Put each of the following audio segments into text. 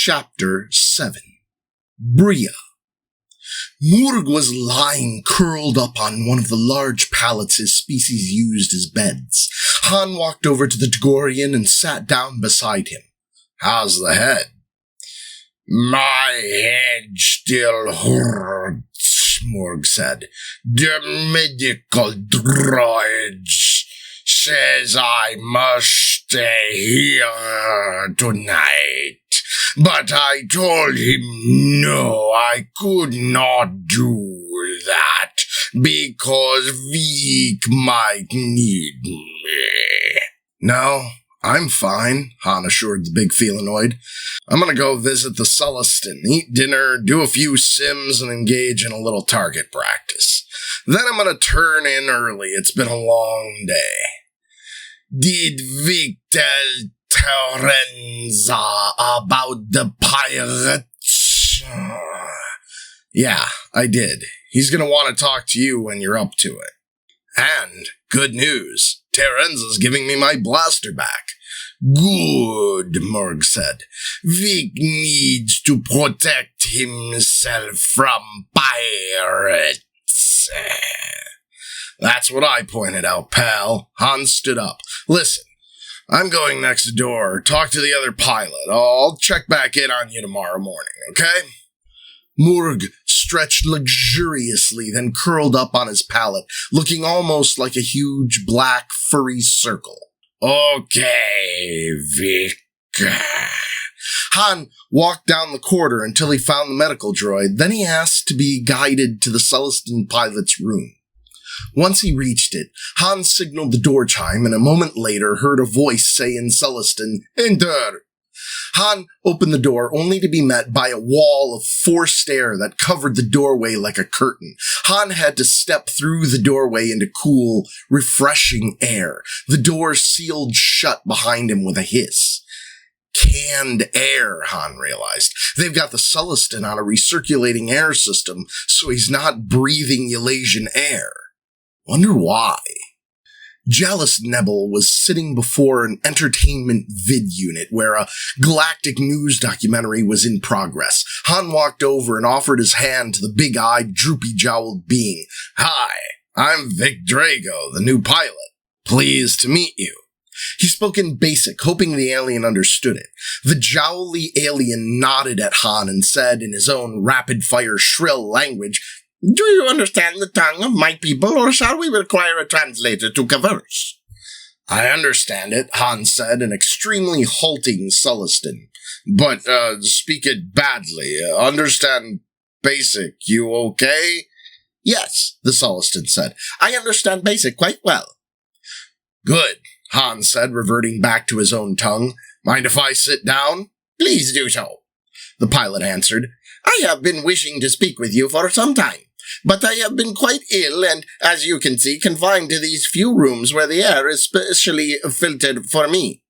Chapter 7 Bria. Murg was lying curled up on one of the large pallets his species used as beds. Han walked over to the Togorian and sat down beside him. "How's the head?" "My head still hurts," Murg said. "The medical droid says I must stay here tonight. But I told him no, I could not do that because Veek might need me." "No, I'm fine," Han assured the big felinoid. "I'm gonna go visit the Celestin, eat dinner, do a few sims, and engage in a little target practice. Then I'm gonna turn in early. It's been a long day." "Did Veek tell Terenza about the pirates?" "Yeah, I did. He's gonna want to talk to you when you're up to it. And, good news, Terenza's giving me my blaster back." "Good," Murg said. "Vic needs to protect himself from pirates." "That's what I pointed out, pal." Han stood up. "Listen, I'm going next door. Talk to the other pilot. I'll check back in on you tomorrow morning, okay?" Murg stretched luxuriously, then curled up on his pallet, looking almost like a huge black furry circle. "Okay, Vic." Han walked down the corridor until he found the medical droid. Then he asked to be guided to the Celestin pilot's room. Once he reached it, Han signaled the door chime, and a moment later heard a voice say in Celestin, "Enter." Han opened the door only to be met by a wall of forced air that covered the doorway like a curtain. Han had to step through the doorway into cool, refreshing air. The door sealed shut behind him with a hiss. Canned air, Han realized. They've got the Celestin on a recirculating air system, so he's not breathing Eurasian air. Wonder why. Jealous Nebel was sitting before an entertainment vid unit where a galactic news documentary was in progress. Han walked over and offered his hand to the big-eyed, droopy-jowled being. "Hi, I'm Vic Drago, the new pilot. Pleased to meet you." He spoke in Basic, hoping the alien understood it. The jowly alien nodded at Han and said in his own rapid-fire, shrill language, "Do you understand the tongue of my people, or shall we require a translator to converse?" "I understand it," Han said in extremely halting Celestin. "But, speak it badly. Understand Basic. You okay?" "Yes," the Celestin said. "I understand Basic quite well." "Good," Han said, reverting back to his own tongue. "Mind if I sit down?" "Please do so," the pilot answered. "I have been wishing to speak with you for some time. But I have been quite ill and, as you can see, confined to these few rooms where the air is specially filtered for me."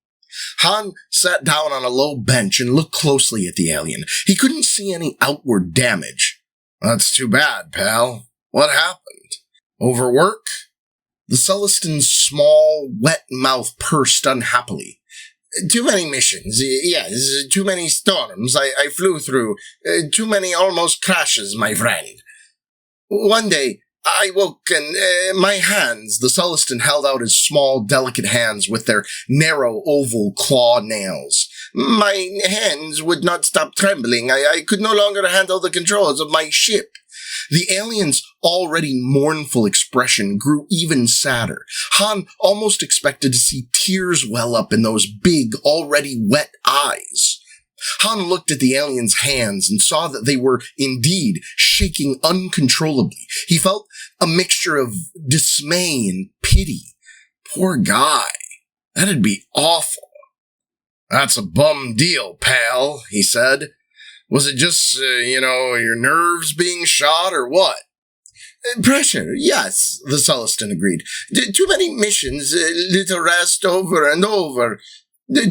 Han sat down on a low bench and looked closely at the alien. He couldn't see any outward damage. "That's too bad, pal. What happened? Overwork?" The Celestin's small, wet mouth pursed unhappily. "Too many missions. Yes, too many storms I flew through. Too many almost crashes, my friend. One day, I woke and my hands," the Celestin held out his small, delicate hands with their narrow, oval claw nails. "My hands would not stop trembling. I could no longer handle the controls of my ship." The alien's already mournful expression grew even sadder. Han almost expected to see tears well up in those big, already wet eyes. Han looked at the alien's hands and saw that they were indeed shaking uncontrollably. He felt a mixture of dismay and pity. Poor guy. That'd be awful. "That's a bum deal, pal," he said. "Was it just, your nerves being shot or what?" "Pressure, yes," the Celestin agreed. "Too many missions, little rest over and over.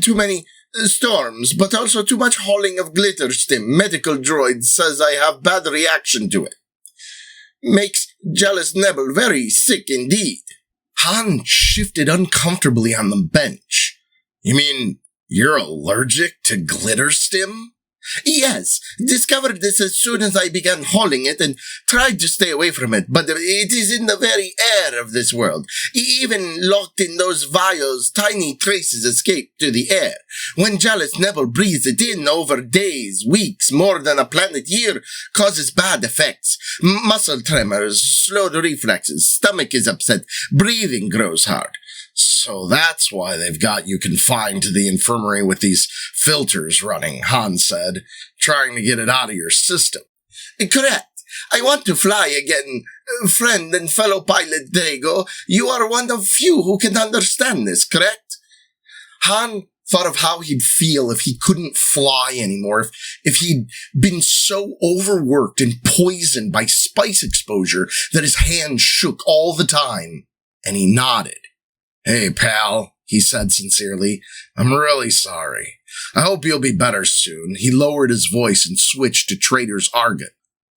Too many storms, but also too much hauling of glitter stim. Medical droid says I have bad reaction to it. Makes Jealous Nebel very sick indeed." Han shifted uncomfortably on the bench. "You mean you're allergic to glitter stim?" Yes, discovered this as soon as I began hauling it and tried to stay away from it, but it is in the very air of this world. Even locked in those vials, tiny traces escape to the air. When jealous Neville breathes it in over days, weeks, more than a planet year, causes bad effects. Muscle tremors, slowed reflexes, stomach is upset, breathing grows hard. So that's why they've got you confined to the infirmary with these filters running, Hans said, trying to get it out of your system. Correct. I want to fly again. Friend and fellow pilot Drago, you are one of few who can understand this, correct? Han thought of how he'd feel if he couldn't fly anymore, if he'd been so overworked and poisoned by spice exposure that his hands shook all the time, and he nodded. Hey, pal, he said sincerely. I'm really sorry. I hope you'll be better soon. He lowered his voice and switched to Trader's argot.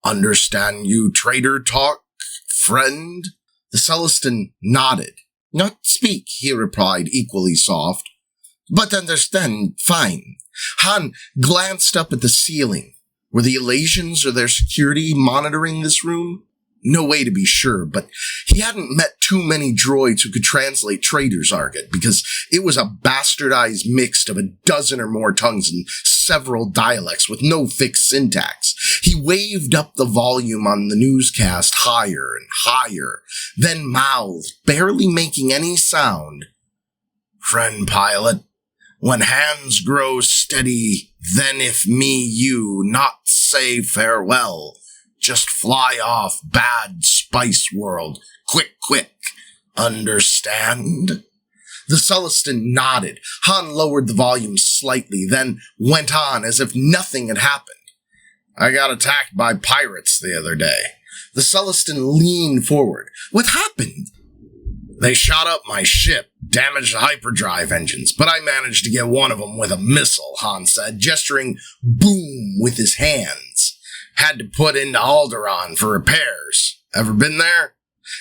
Understand you trader talk, friend? The Celestin nodded. Not speak, he replied, equally soft. But understand, fine. Han glanced up at the ceiling. Were the Elasians or their security monitoring this room? No way to be sure, but he hadn't met too many droids who could translate Trader's argot because it was a bastardized mix of a dozen or more tongues and several dialects with no fixed syntax. He waved up the volume on the newscast higher and higher, then mouthed, barely making any sound. Friend pilot, when hands grow steady, then if me you not say farewell, just fly off bad spice world. Quick. Understand? The Celestin nodded. Han lowered the volume slightly, then went on as if nothing had happened. I got attacked by pirates the other day. The Celestin leaned forward. What happened? They shot up my ship, damaged the hyperdrive engines, but I managed to get one of them with a missile, Han said, gesturing boom with his hands. Had to put into Alderaan for repairs. Ever been there?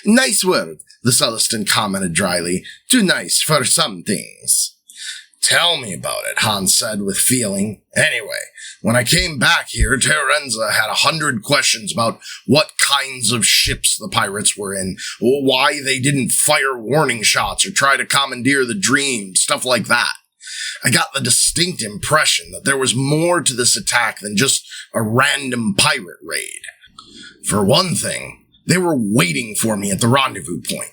Nice word, the Celestin commented dryly. Too nice for some things. Tell me about it, Han said with feeling. Anyway, when I came back here, Terenza had 100 questions about what kinds of ships the pirates were in, why they didn't fire warning shots or try to commandeer the Dream, stuff like that. I got the distinct impression that there was more to this attack than just a random pirate raid. For one thing, they were waiting for me at the rendezvous point.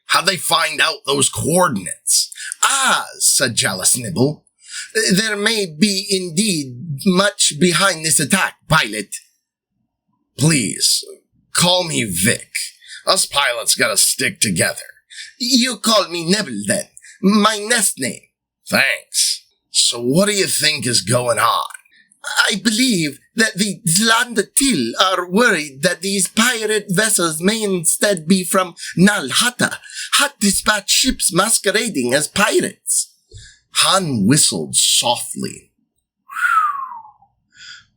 How'd they find out those coordinates? Ah, said Jealous Nibble. There may be indeed much behind this attack, pilot. Please, call me Vic. Us pilots gotta stick together. You call me Nibble then. My nest name. Thanks. So what do you think is going on? I believe that the Zlandatil are worried that these pirate vessels may instead be from Nal Hutta, hot dispatch ships masquerading as pirates. Han whistled softly.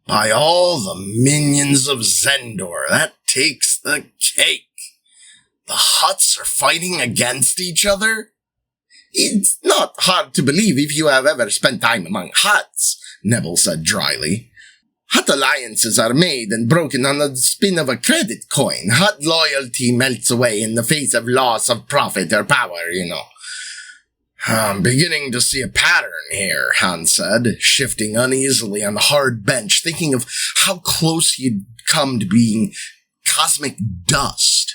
By all the minions of Zendor, that takes the cake. The Hutts are fighting against each other? It's not hard to believe if you have ever spent time among Hutts, Neville said dryly. Hutt alliances are made and broken on the spin of a credit coin. Hutt loyalty melts away in the face of loss of profit or power, you know. I'm beginning to see a pattern here, Han said, shifting uneasily on the hard bench, thinking of how close he'd come to being cosmic dust.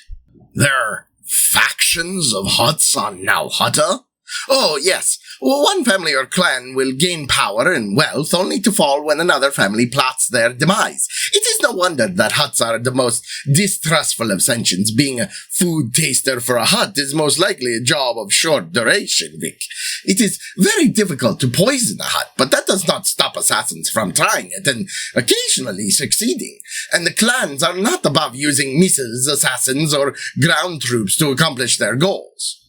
There are factions of Hutts on Nal Hutta? Oh, yes. One family or clan will gain power and wealth only to fall when another family plots their demise. It is no wonder that Hutts are the most distrustful of sentients. Being a food taster for a Hutt is most likely a job of short duration, Vic. It is very difficult to poison a Hutt, but that does not stop assassins from trying it and occasionally succeeding. And the clans are not above using missiles, assassins, or ground troops to accomplish their goals.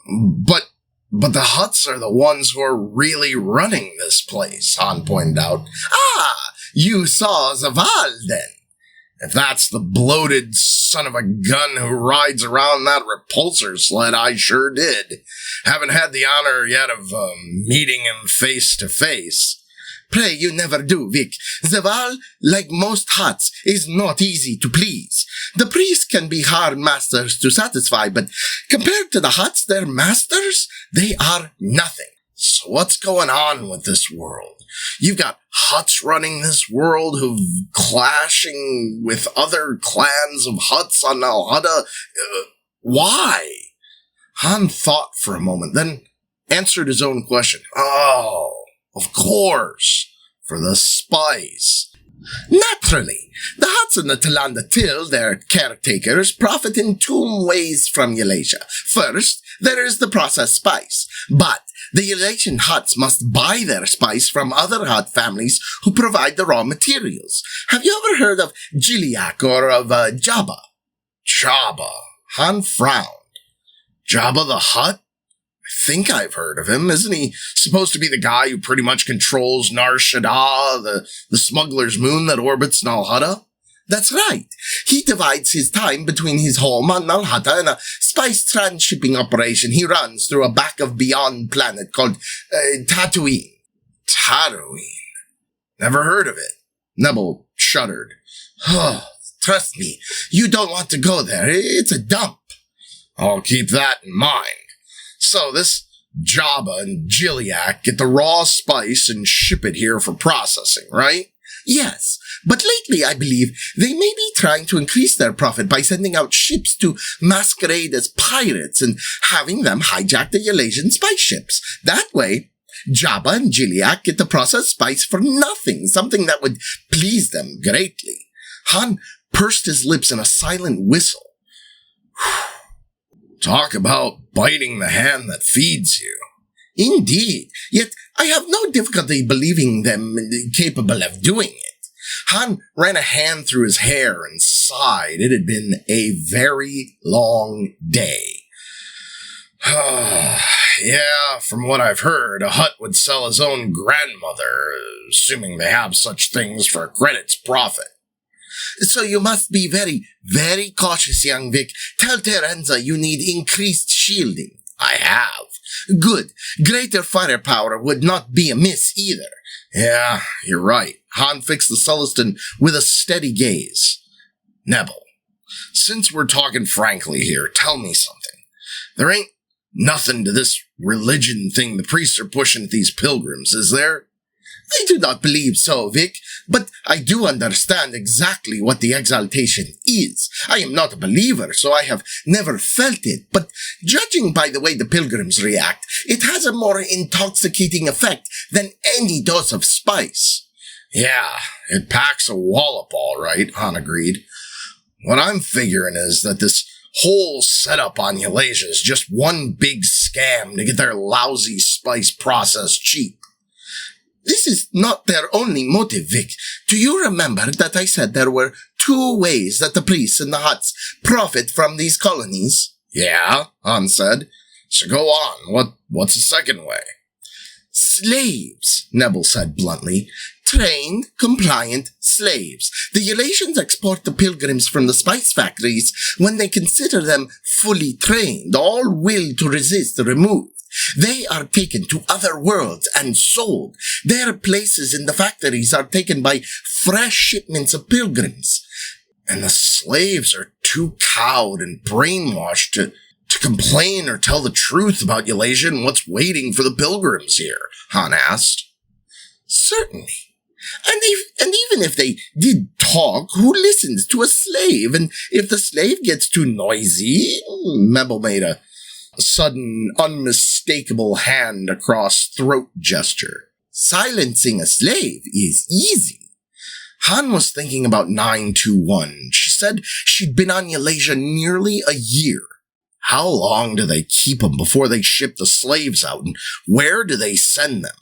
But the Hutts are the ones who are really running this place, Han pointed out. Ah, you saw Zaval, then. If that's the bloated son of a gun who rides around that repulsor sled, I sure did. Haven't had the honor yet of meeting him face to face. Pray you never do, Vic. The Val, like most huts, is not easy to please. The priests can be hard masters to satisfy, but compared to the huts, their masters, they are nothing. So what's going on with this world? You've got huts running this world who've clashing with other clans of huts on Alhada. Why? Han thought for a moment, then answered his own question. Oh, of course, for the spice. Naturally, the huts in the Talanda Till, their caretakers, profit in two ways from Eulalia. First, there is the processed spice, but the Eurasian huts must buy their spice from other hut families who provide the raw materials. Have you ever heard of Giliak or of Jabba? Jabba. Han frowned. Jabba the Hutt? I think I've heard of him. Isn't he supposed to be the guy who pretty much controls Nar Shaddaa, the smuggler's moon that orbits Nal Hutta? That's right. He divides his time between his home on Nal Hutta and a spice transshipping operation he runs through a back-of-beyond planet called Tatooine. Tatooine. Never heard of it. Nebel shuddered. Trust me, you don't want to go there. It's a dump. I'll keep that in mind. So this Jabba and Giliak get the raw spice and ship it here for processing, right? Yes, but lately I believe they may be trying to increase their profit by sending out ships to masquerade as pirates and having them hijack the Eurasian spice ships. That way, Jabba and Giliak get the processed spice for nothing, something that would please them greatly. Han pursed his lips in a silent whistle. Talk about biting the hand that feeds you. Indeed, yet I have no difficulty believing them capable of doing it. Han ran a hand through his hair and sighed. It had been a very long day. Yeah, from what I've heard, a hut would sell his own grandmother, assuming they have such things for credit's profit. So you must be very, very cautious, young Vic. Tell Terenza you need increased shielding. I have. Good. Greater firepower would not be amiss either. Yeah, you're right. Han fixed the Celestin with a steady gaze. Nebel, since we're talking frankly here, tell me something. There ain't nothing to this religion thing the priests are pushing at these pilgrims, is there? I do not believe so, Vic, but I do understand exactly what the exaltation is. I am not a believer, so I have never felt it, but judging by the way the pilgrims react, it has a more intoxicating effect than any dose of spice. Yeah, it packs a wallop all right, Han agreed. What I'm figuring is that this whole setup on Eulalia is just one big scam to get their lousy spice processed cheap. This is not their only motive, Vic. Do you remember that I said there were two ways that the priests and the huts profit from these colonies? Yeah, Han said. So go on. What's the second way? Slaves, Nebel said bluntly. Trained, compliant slaves. The Eurasians export the pilgrims from the spice factories when they consider them fully trained, all will to resist removed. They are taken to other worlds and sold. Their places in the factories are taken by fresh shipments of pilgrims. And the slaves are too cowed and brainwashed to complain or tell the truth about Eulalia and what's waiting for the pilgrims here, Han asked. Certainly. And even if they did talk, who listens to a slave? And if the slave gets too noisy, Mebel made a sudden, unmistakable hand across throat gesture. Silencing a slave is easy. Han was thinking about 921. She said she'd been on Eulalia nearly a year. How long do they keep them before they ship the slaves out, and where do they send them?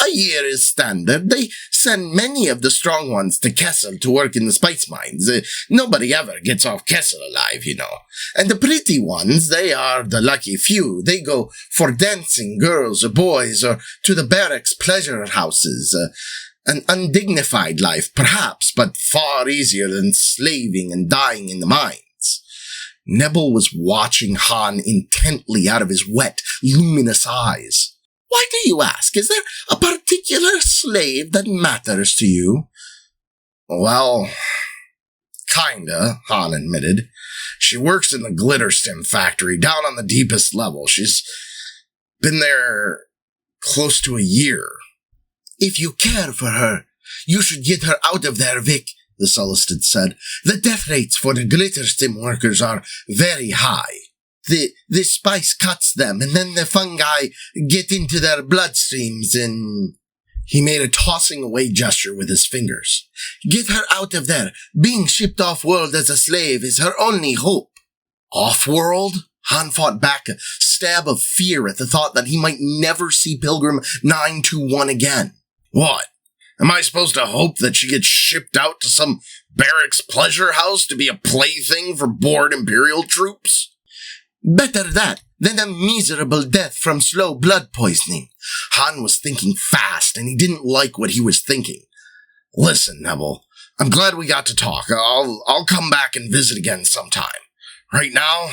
A year is standard. They send many of the strong ones to Kessel to work in the spice mines. Nobody ever gets off Kessel alive, you know. And the pretty ones, they are the lucky few. They go for dancing girls or boys or to the barracks pleasure houses. An undignified life, perhaps, but far easier than slaving and dying in the mines. Nebel was watching Han intently out of his wet, luminous eyes. Why do you ask? Is there a particular slave that matters to you? Well, kinda, Han admitted. She works in the glitter stem factory down on the deepest level. She's been there close to a year. If you care for her, you should get her out of there, Vic, the Celestin said. The death rates for the glitter stem workers are very high. The spice cuts them, and then the fungi get into their bloodstreams and... He made a tossing away gesture with his fingers. Get her out of there. Being shipped off-world as a slave is her only hope. Off-world? Han fought back, a stab of fear at the thought that he might never see Pilgrim 921 again. What? Am I supposed to hope that she gets shipped out to some barracks pleasure house to be a plaything for bored Imperial troops? Better that than a miserable death from slow blood poisoning. Han was thinking fast, and he didn't like what he was thinking. Listen, Neville, I'm glad we got to talk. I'll come back and visit again sometime. Right now,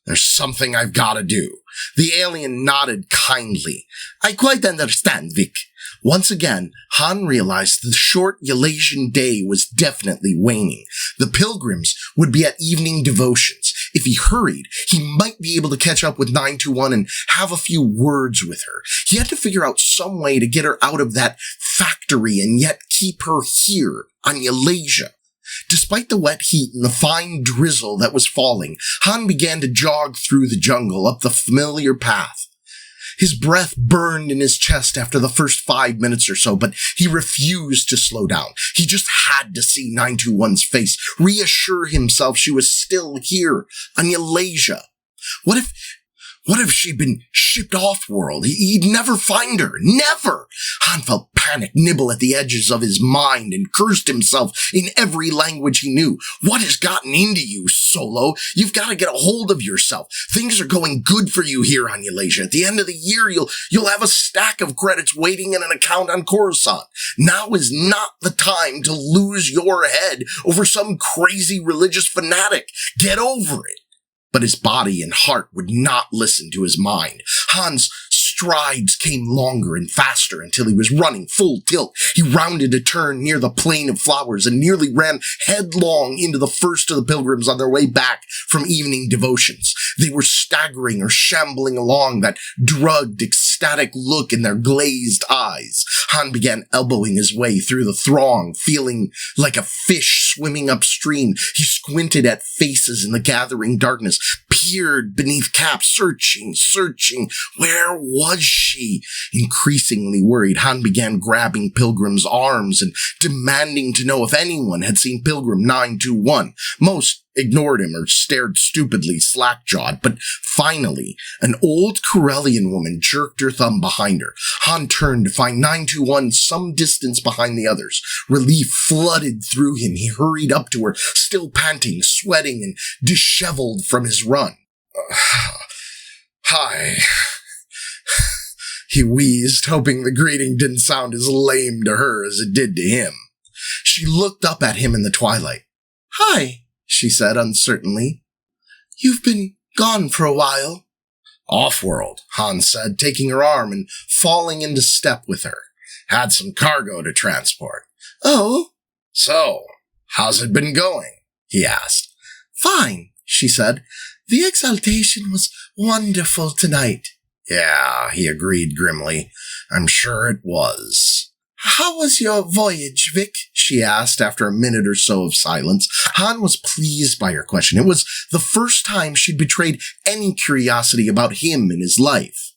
there's something I've got to do. The alien nodded kindly. I quite understand, Vic. Once again, Han realized the short Eurasian day was definitely waning. The pilgrims would be at evening devotions. If he hurried, he might be able to catch up with 921 and have a few words with her. He had to figure out some way to get her out of that factory and yet keep her here on Eurasia. Despite the wet heat and the fine drizzle that was falling, Han began to jog through the jungle up the familiar path. His breath burned in his chest after the first 5 minutes or so, but he refused to slow down. He just had to see 921's face, reassure himself she was still here on Eurasia. What if she'd been shipped off-world? He'd never find her. Never! Han felt panic nibble at the edges of his mind and cursed himself in every language he knew. What has gotten into you, Solo? You've got to get a hold of yourself. Things are going good for you here on Eurasia. At the end of the year, you'll have a stack of credits waiting in an account on Coruscant. Now is not the time to lose your head over some crazy religious fanatic. Get over it. But his body and heart would not listen to his mind. Han's strides came longer and faster until he was running full tilt. He rounded a turn near the plain of flowers and nearly ran headlong into the first of the pilgrims on their way back from evening devotions. They were staggering or shambling along, that drugged, ecstatic look in their glazed eyes. Han began elbowing his way through the throng, feeling like a fish swimming upstream. He squinted at faces in the gathering darkness, peered beneath caps, searching. Where was she? Increasingly worried, Han began grabbing Pilgrim's arms and demanding to know if anyone had seen Pilgrim 921. Most ignored him or stared stupidly, slack-jawed, but finally, an old Corellian woman jerked her thumb behind her. Han turned to find 921 some distance behind the others. Relief flooded through him. He hurried up to her, still panting, sweating, and disheveled from his run. Hi. He wheezed, hoping the greeting didn't sound as lame to her as it did to him. She looked up at him in the twilight. Hi, she said uncertainly. You've been gone for a while. Off-world, Han said, taking her arm and falling into step with her. Had some cargo to transport. Oh? So, how's it been going? He asked. Fine, she said. The exaltation was wonderful tonight. Yeah, he agreed grimly. I'm sure it was. How was your voyage, Vic? She asked after a minute or so of silence. Han was pleased by her question. It was the first time she'd betrayed any curiosity about him in his life.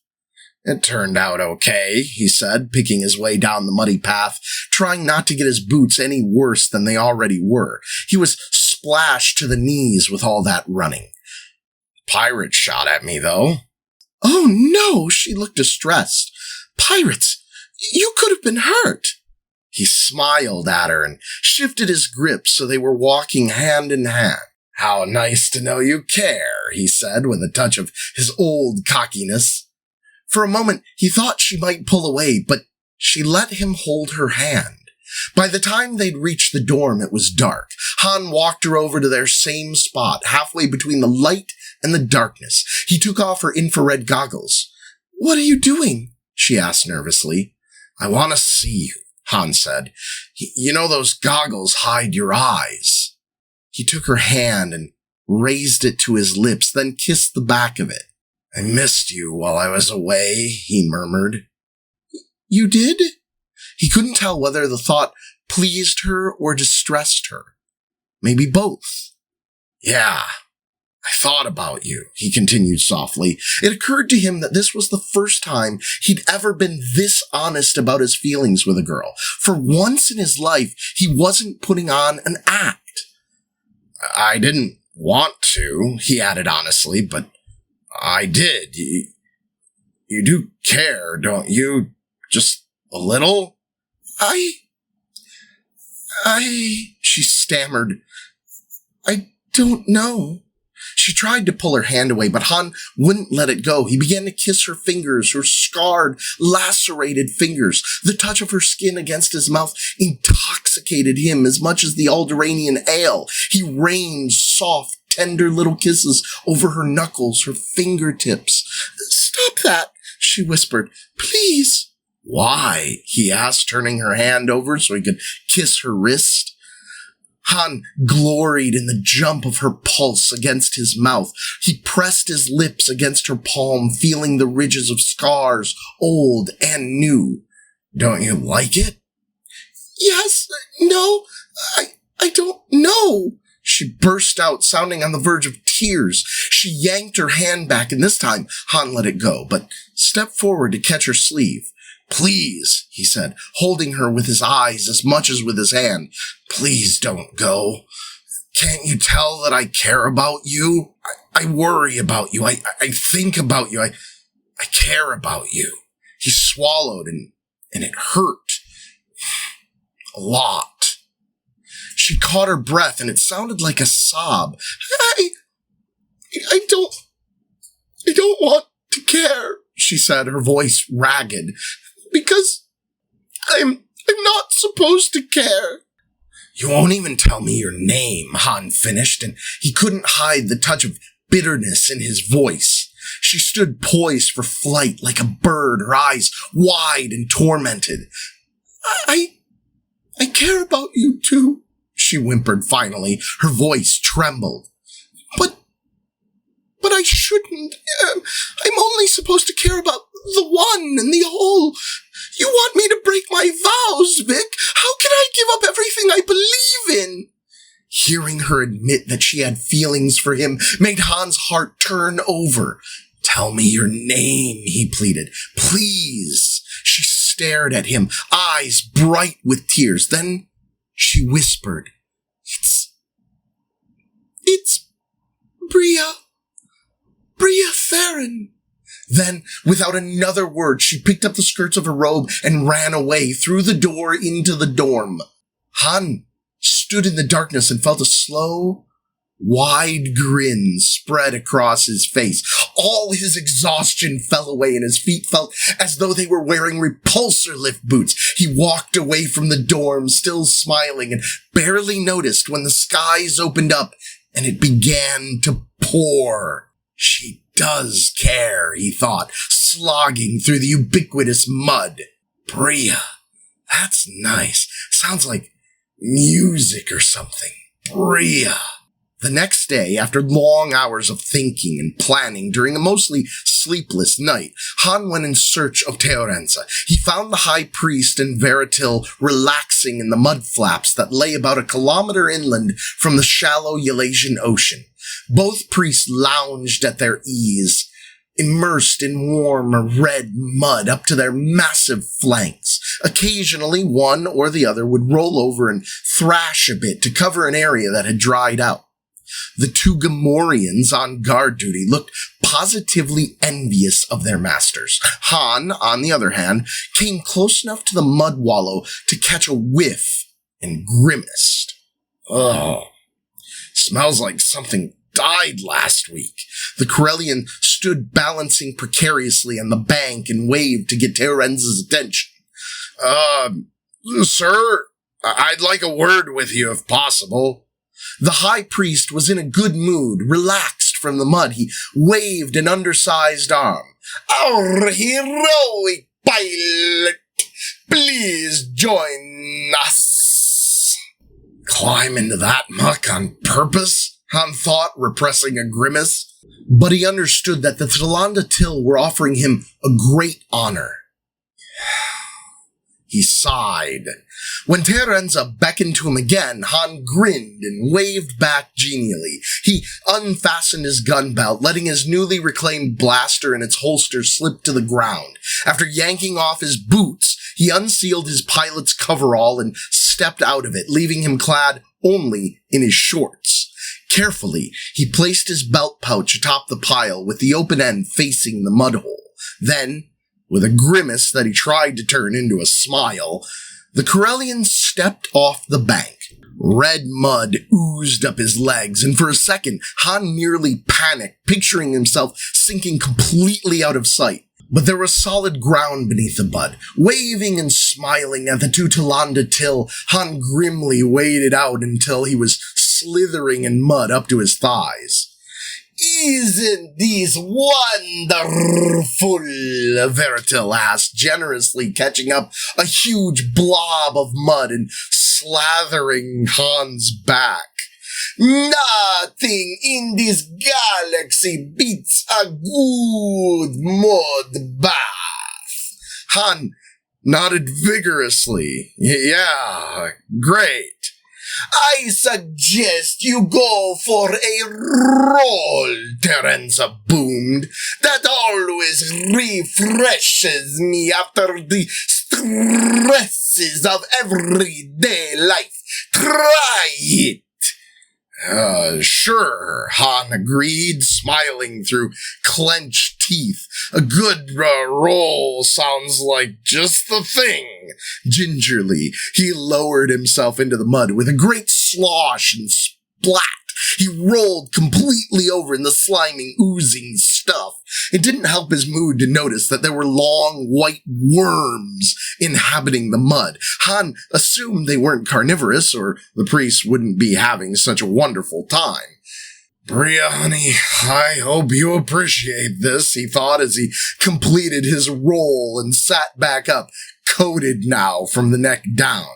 It turned out okay, he said, picking his way down the muddy path, trying not to get his boots any worse than they already were. He was splashed to the knees with all that running. Pirates shot at me, though. Oh, no, she looked distressed. Pirates? You could have been hurt. He smiled at her and shifted his grip so they were walking hand in hand. How nice to know you care, he said with a touch of his old cockiness. For a moment, he thought she might pull away, but she let him hold her hand. By the time they'd reached the dorm, it was dark. Han walked her over to their same spot, halfway between the light and the darkness. He took off her infrared goggles. What are you doing? she asked nervously. I want to see you, Han said. You know those goggles hide your eyes. He took her hand and raised it to his lips, then kissed the back of it. I missed you while I was away, he murmured. You did? He couldn't tell whether the thought pleased her or distressed her. Maybe both. Yeah, I thought about you, he continued softly. It occurred to him that this was the first time he'd ever been this honest about his feelings with a girl. For once in his life, he wasn't putting on an act. I didn't want to, he added honestly, but I did. You do care, don't you? Just a little? She stammered. I don't know. She tried to pull her hand away, but Han wouldn't let it go. He began to kiss her fingers, her scarred, lacerated fingers. The touch of her skin against his mouth intoxicated him as much as the Alderanian ale. He rained soft, tender little kisses over her knuckles, her fingertips. Stop that, she whispered. Please. Why? He asked, turning her hand over so he could kiss her wrist. Han gloried in the jump of her pulse against his mouth. He pressed his lips against her palm, feeling the ridges of scars, old and new. Don't you like it? Yes, no, I don't know. She burst out, sounding on the verge of tears. She yanked her hand back, and this time Han let it go, but stepped forward to catch her sleeve. Please, he said, holding her with his eyes as much as with his hand. Please don't go. Can't you tell that I care about you? I worry about you. I think about you. I care about you. He swallowed and it hurt. A lot. She caught her breath and it sounded like a sob. I don't want to care, she said, her voice ragged. Because I'm not supposed to care. You won't even tell me your name, Han finished, and he couldn't hide the touch of bitterness in his voice. She stood poised for flight like a bird, her eyes wide and tormented. I care about you too, she whimpered finally. Her voice trembled. But I shouldn't. I'm only supposed to care about the one and the whole. You want me to break my vows, Vic? How can I give up everything I believe in? Hearing her admit that she had feelings for him made Han's heart turn over. Tell me your name, he pleaded. Please. She stared at him, eyes bright with tears. Then she whispered, It's Bria. Bria Farron. Then, without another word, she picked up the skirts of her robe and ran away through the door into the dorm. Han stood in the darkness and felt a slow, wide grin spread across his face. All his exhaustion fell away and his feet felt as though they were wearing repulsor lift boots. He walked away from the dorm, still smiling, and barely noticed when the skies opened up and it began to pour. She does care, he thought, slogging through the ubiquitous mud. Bria, that's nice. Sounds like music or something. Bria. The next day, after long hours of thinking and planning during a mostly sleepless night, Han went in search of Teorenza. He found the high priest and Veritil relaxing in the mud flaps that lay about a kilometer inland from the shallow Eurasian Ocean. Both priests lounged at their ease, immersed in warm red mud up to their massive flanks. Occasionally, one or the other would roll over and thrash a bit to cover an area that had dried out. The two Gamorreans on guard duty looked positively envious of their masters. Han, on the other hand, came close enough to the mud wallow to catch a whiff and grimaced. Oh, smells like something died last week. The Corellian stood balancing precariously on the bank and waved to get Teorenza's attention. Sir, I'd like a word with you if possible. The high priest was in a good mood, relaxed from the mud. He waved an undersized arm. Our heroic pilot, please join us. Climb into that muck on purpose? Han thought, repressing a grimace. But he understood that the Tlalanda Till were offering him a great honor. He sighed. When Terenza beckoned to him again, Han grinned and waved back genially. He unfastened his gun belt, letting his newly reclaimed blaster in its holster slip to the ground. After yanking off his boots, he unsealed his pilot's coverall and stepped out of it, leaving him clad only in his shorts. Carefully, he placed his belt pouch atop the pile with the open end facing the mud hole. Then, with a grimace that he tried to turn into a smile, the Corellian stepped off the bank. Red mud oozed up his legs, and for a second, Han nearly panicked, picturing himself sinking completely out of sight. But there was solid ground beneath the mud. Waving and smiling at the two Tlalanda Till, Han grimly waded out until he was slithering in mud up to his thighs. "Isn't this wonderful?" Veritil asked, generously catching up a huge blob of mud and slathering Han's back. "Nothing in this galaxy beats a good mud bath." Han nodded vigorously. "Yeah, great. I suggest you go for a roll," Terenza boomed. "That always refreshes me after the stresses of everyday life. Try it." Sure, Han agreed, smiling through clenched teeth. "A good roll sounds like just the thing." Gingerly, he lowered himself into the mud with a great slosh and splat. He rolled completely over in the slimy, oozing stuff. It didn't help his mood to notice that there were long, white worms inhabiting the mud. Han assumed they weren't carnivorous, or the priest wouldn't be having such a wonderful time. "Bria, honey, I hope you appreciate this," he thought as he completed his roll and sat back up, coated now from the neck down.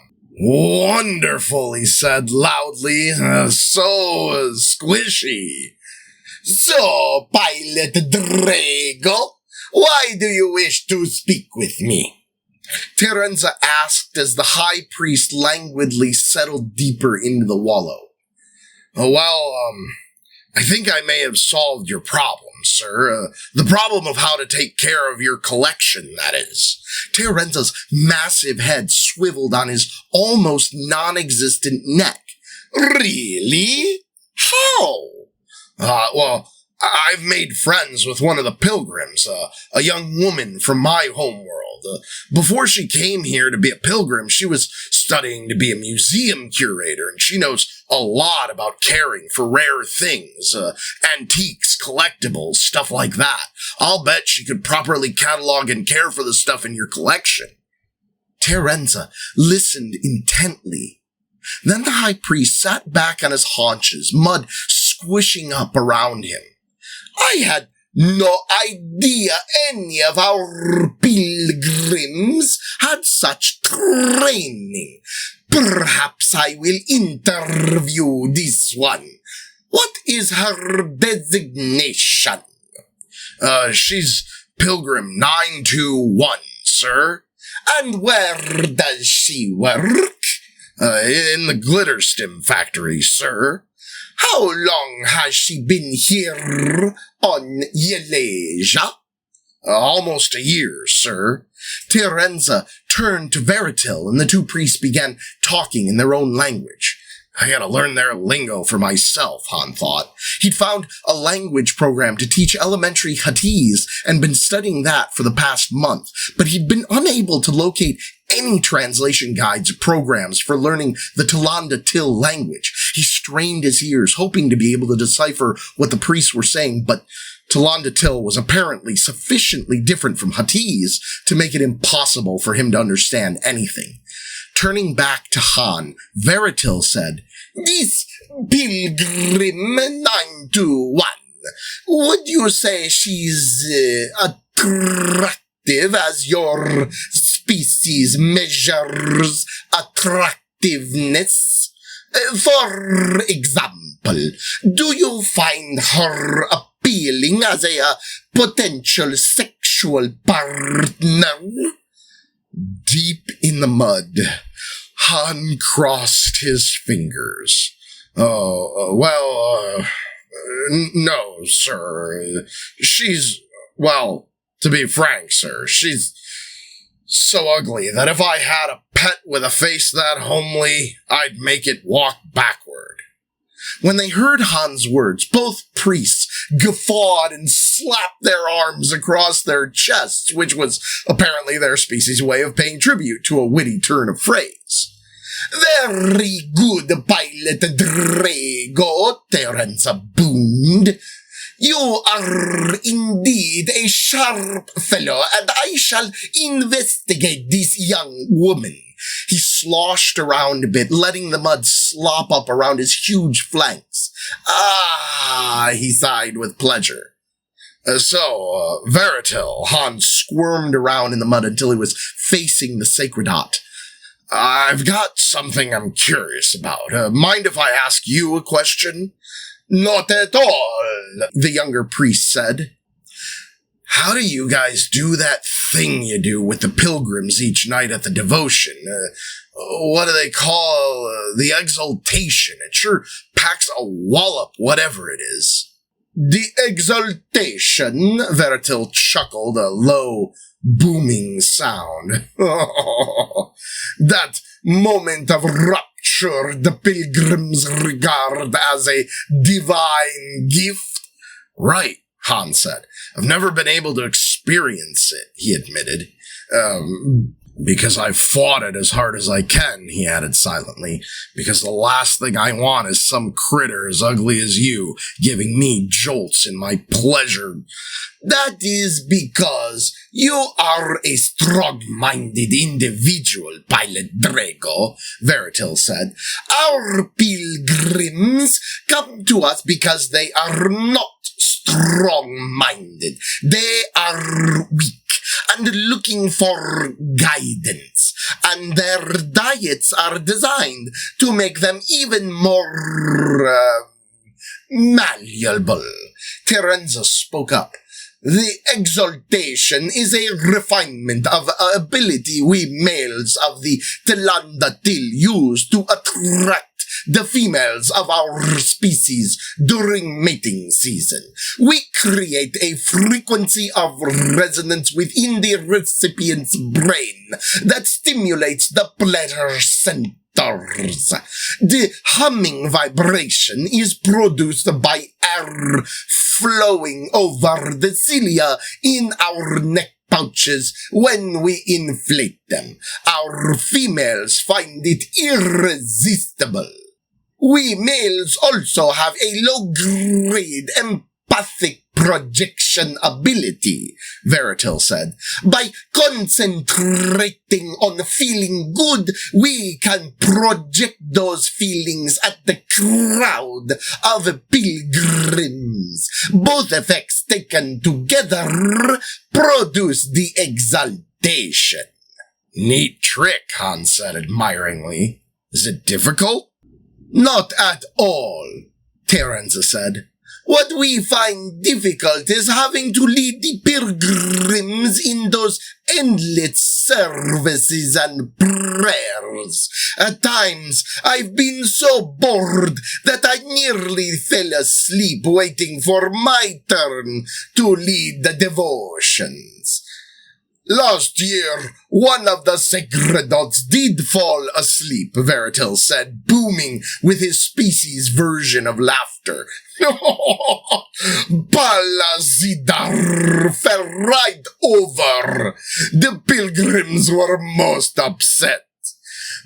"Wonderful," he said loudly, "so squishy." "So, Pilot Drago, why do you wish to speak with me?" Terenza asked as the high priest languidly settled deeper into the wallow. I think I may have solved your problem, sir. The problem of how to take care of your collection, that is." Terenza's massive head swiveled on his almost non-existent neck. "Really? How?" I've made friends with one of the pilgrims, a young woman from my homeworld. Before she came here to be a pilgrim, she was studying to be a museum curator, and she knows a lot about caring for rare things, antiques, collectibles, stuff like that. I'll bet she could properly catalog and care for the stuff in your collection." Terenza listened intently. Then the high priest sat back on his haunches, mud squishing up around him. "I had no idea any of our pilgrims had such training. Perhaps I will interview this one. What is her designation?" She's Pilgrim 921, sir." "And where does she work?" In the Glitterstim factory, sir." "How long has she been here on Yeleja?" "Almost a year, sir." Terenza turned to Veritil, and the two priests began talking in their own language. I gotta learn their lingo for myself, Han thought. He'd found a language program to teach elementary Huttese and been studying that for the past month, but he'd been unable to locate any translation guides or programs for learning the Tlalanda Till language. He strained his ears, hoping to be able to decipher what the priests were saying, but Tlalanda Till was apparently sufficiently different from Huttese to make it impossible for him to understand anything. Turning back to Han, Veritil said, "This Pilgrim 921, would you say she's attractive?" as your species measures attractiveness? For example, do you find her appealing as a potential sexual partner? Deep in the mud, Han crossed his fingers. No, sir. To be frank, sir, she's so ugly that if I had a pet with a face that homely, I'd make it walk backward. When they heard Han's words, both priests guffawed and slapped their arms across their chests, which was apparently their species' way of paying tribute to a witty turn of phrase. Very good, Pilot Drago, Terence boomed. You are indeed a sharp fellow, and I shall investigate this young woman. He sloshed around a bit, letting the mud slop up around his huge flanks. He sighed with pleasure. Veritil, Han squirmed around in the mud until he was facing the sacred hut. I've got something I'm curious about. Mind if I ask you a question? Not at all, the younger priest said. How do you guys do that thing you do with the pilgrims each night at the devotion? What do they call the exaltation? It sure packs a wallop, whatever it is. The exaltation, Veritil chuckled, a low, booming sound. That moment of rapture the pilgrims regard as a divine gift. Right, Han said. I've never been able to experience it, he admitted. Because I've fought it as hard as I can, he added silently, because the last thing I want is some critter as ugly as you giving me jolts in my pleasure. That is because you are a strong-minded individual, Pilot Drago, Veritil said. Our pilgrims come to us because they are not strong-minded. They are weak and looking for guidance, and their diets are designed to make them even more malleable. Terenza spoke up. The exaltation is a refinement of ability we males of the Telandatil use to attract the females of our species during mating season. We create a frequency of resonance within the recipient's brain that stimulates the pleasure centers. The humming vibration is produced by air flowing over the cilia in our neck pouches when we inflate them. Our females find it irresistible. We males also have a low-grade empathic projection ability, Veritil said. By concentrating on feeling good, we can project those feelings at the crowd of pilgrims. Both effects taken together produce the exaltation. Neat trick, Han said admiringly. Is it difficult? Not at all, Terenza said. What we find difficult is having to lead the pilgrims in those endless services and prayers. At times, I've been so bored that I nearly fell asleep waiting for my turn to lead the devotions. Last year, one of the sacerdotts did fall asleep, Veritil said, booming with his species' version of laughter. Balazidar fell right over. The pilgrims were most upset.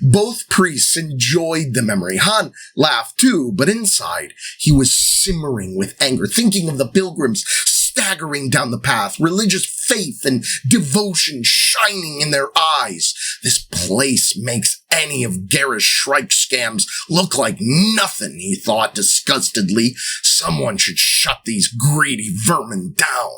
Both priests enjoyed the memory. Han laughed too, but inside he was simmering with anger, thinking of the pilgrims staggering down the path, religious faith and devotion shining in their eyes. This place makes any of Garrus Shrike-Scam's look like nothing, he thought disgustedly. Someone should shut these greedy vermin down.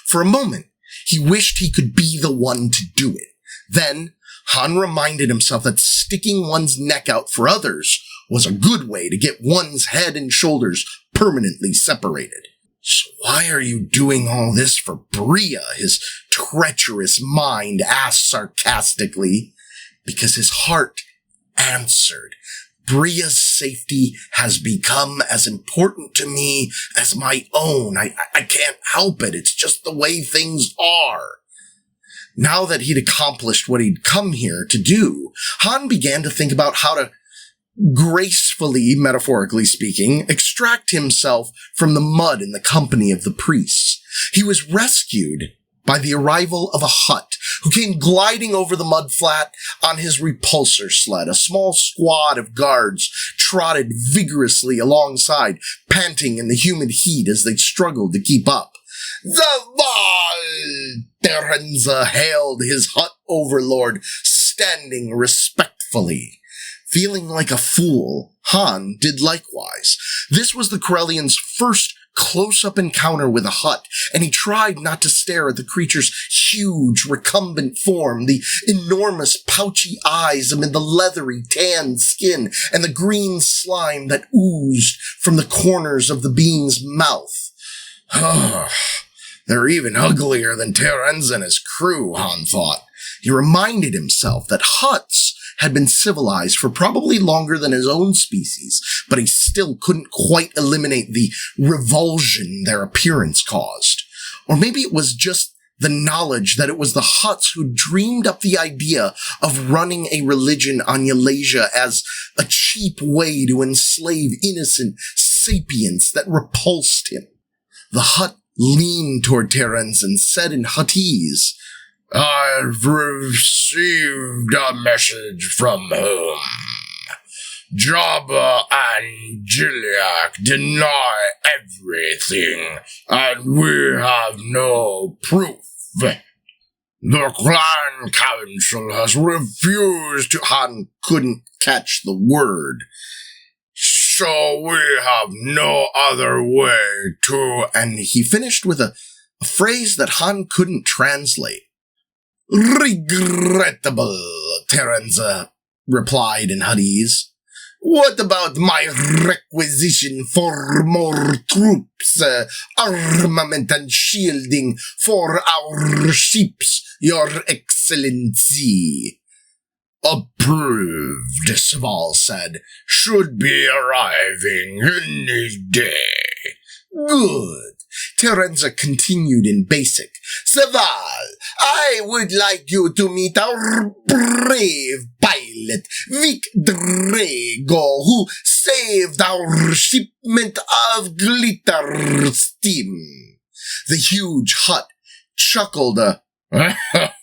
For a moment, He wished he could be the one to do it. Then, Han reminded himself that sticking one's neck out for others was a good way to get one's head and shoulders permanently separated. "So why are you doing all this for Bria?" his treacherous mind asked sarcastically. Because his heart answered, "Bria's safety has become as important to me as my own. I can't help it. It's just the way things are." Now that he'd accomplished what he'd come here to do, Han began to think about how to gracefully, metaphorically speaking, extract himself from the mud in the company of the priests. He was rescued by the arrival of a Hutt who came gliding over the mud flat on his repulsor sled. A small squad of guards trotted vigorously alongside, panting in the humid heat as they struggled to keep up. "Zaval!" Terenza hailed his Hutt overlord, standing respectfully. Feeling like a fool, Han did likewise. This was the Corellian's first close-up encounter with a Hutt, and he tried not to stare at the creature's huge, recumbent form, the enormous, pouchy eyes amid the leathery, tan skin, and the green slime that oozed from the corners of the being's mouth. They're even uglier than Terenza and his crew, Han thought. He reminded himself that Hutts had been civilized for probably longer than his own species, but he still couldn't quite eliminate the revulsion their appearance caused. Or maybe it was just the knowledge that it was the Hutts who dreamed up the idea of running a religion on Eulalia as a cheap way to enslave innocent sapients that repulsed him. The Hutt leaned toward Terenza and said in Huttese, "I've received a message from home. Jabba and Gilliac deny everything, and we have no proof. The clan council has refused to..." Han couldn't catch the word. "So we have no other way to..." And he finished with a phrase that Han couldn't translate. "Regrettable," Terenza replied in Huttese. "What about my requisition for more troops, armament and shielding for our ships, Your Excellency?" "Approved," Saval said. "Should be arriving any day." "Good." Terenza continued in Basic. "Saval, I would like you to meet our brave pilot, Vic Drago, who saved our shipment of glitter steam." The huge Hutt chuckled a hell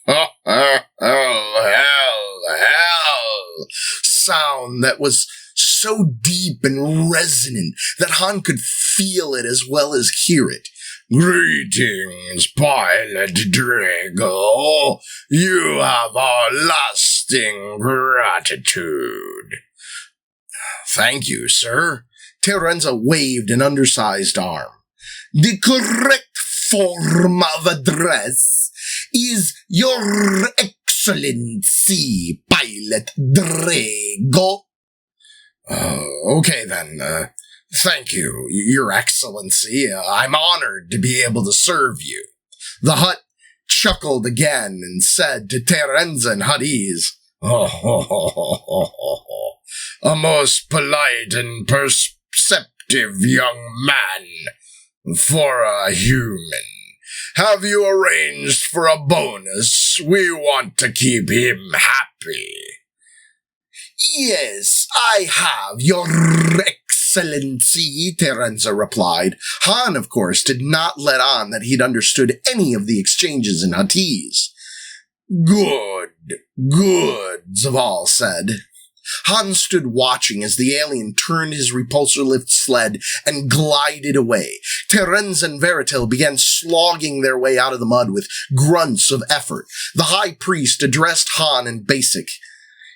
sound that was so deep and resonant that Han could feel it as well as hear it. "Greetings, Pilot Drago. You have our lasting gratitude." "Thank you, sir." Terenza waved an undersized arm. "The correct form of address is Your Excellency, Pilot Drago." Okay then, thank you, Your Excellency. I'm honored to be able to serve you." The Hutt chuckled again and said to Terenza in Huttese, "A most polite and perceptive young man for a human. Have you arranged for a bonus? We want to keep him happy." "Yes, I have, Your Excellency," Terenza replied. Han, of course, did not let on that he'd understood any of the exchanges in Huttese. Good, Zaval said. Han stood watching as the alien turned his repulsor lift sled and glided away. Terenza and Veritil began slogging their way out of the mud with grunts of effort. The High Priest addressed Han in Basic.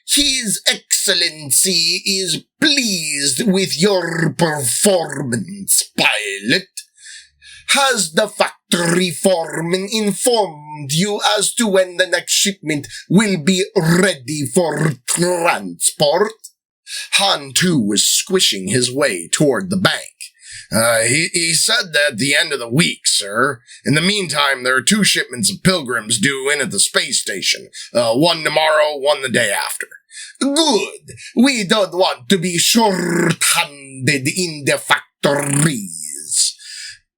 "His Excellency is pleased with your performance, pilot." Has the factory foreman informed you as to when the next shipment will be ready for transport? Han, too, was squishing his way toward the bank. He said that at the end of the week, sir. In the meantime, there are 2 shipments of pilgrims due in at the space station. One tomorrow, one the day after. Good. We don't want to be short-handed in the factories.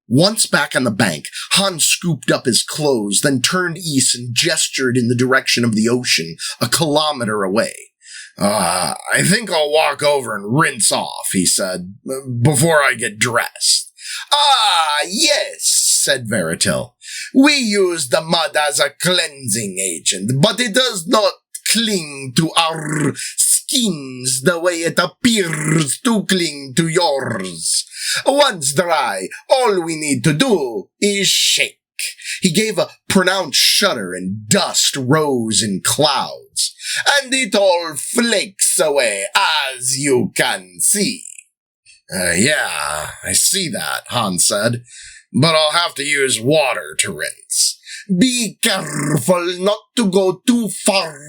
Once back on the bank, Han scooped up his clothes, then turned east and gestured in the direction of the ocean, a kilometer away. I think I'll walk over and rinse off, he said, before I get dressed. Ah, yes, said Veritil. We use the mud as a cleansing agent, but it does not cling to our skins the way it appears to cling to yours. Once dry, all we need to do is shake. He gave a pronounced shudder and dust rose in clouds. And it all flakes away, as you can see. Yeah, I see that, Han said, but I'll have to use water to rinse. Be careful not to go too far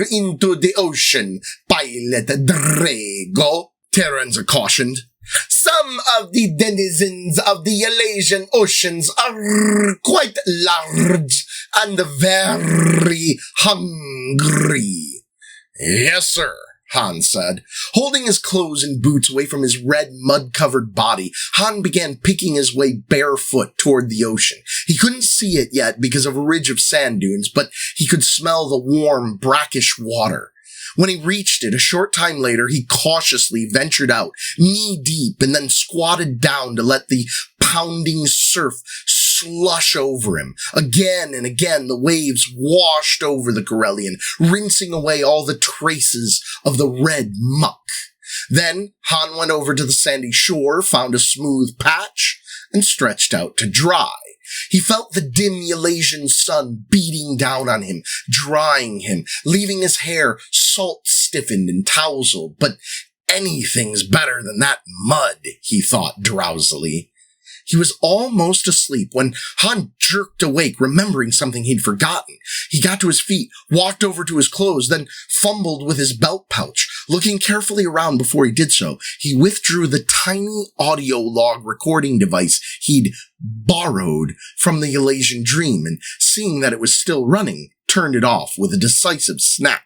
into the ocean, Pilot Drago, Terenza cautioned. Some of the denizens of the Eurasian oceans are quite large and very hungry. Yes, sir, Han said. Holding his clothes and boots away from his red, mud-covered body, Han began picking his way barefoot toward the ocean. He couldn't see it yet because of a ridge of sand dunes, but he could smell the warm, brackish water. When he reached it, a short time later, he cautiously ventured out, knee-deep, and then squatted down to let the pounding surf slush over him. Again and again, the waves washed over the Corellian, rinsing away all the traces of the red muck. Then Han went over to the sandy shore, found a smooth patch, and stretched out to dry. He felt the dim Eurasian sun beating down on him, drying him, leaving his hair salt-stiffened and tousled. But anything's better than that mud, he thought drowsily. He was almost asleep when Han jerked awake, remembering something he'd forgotten. He got to his feet, walked over to his clothes, then fumbled with his belt pouch. Looking carefully around before he did so, he withdrew the tiny audio log recording device he'd borrowed from the Eurasian dream, and seeing that it was still running, turned it off with a decisive snap.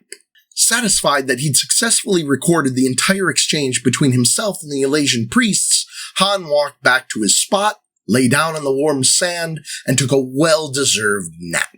Satisfied that he'd successfully recorded the entire exchange between himself and the Eurasian priests, Han walked back to his spot, lay down on the warm sand, and took a well-deserved nap.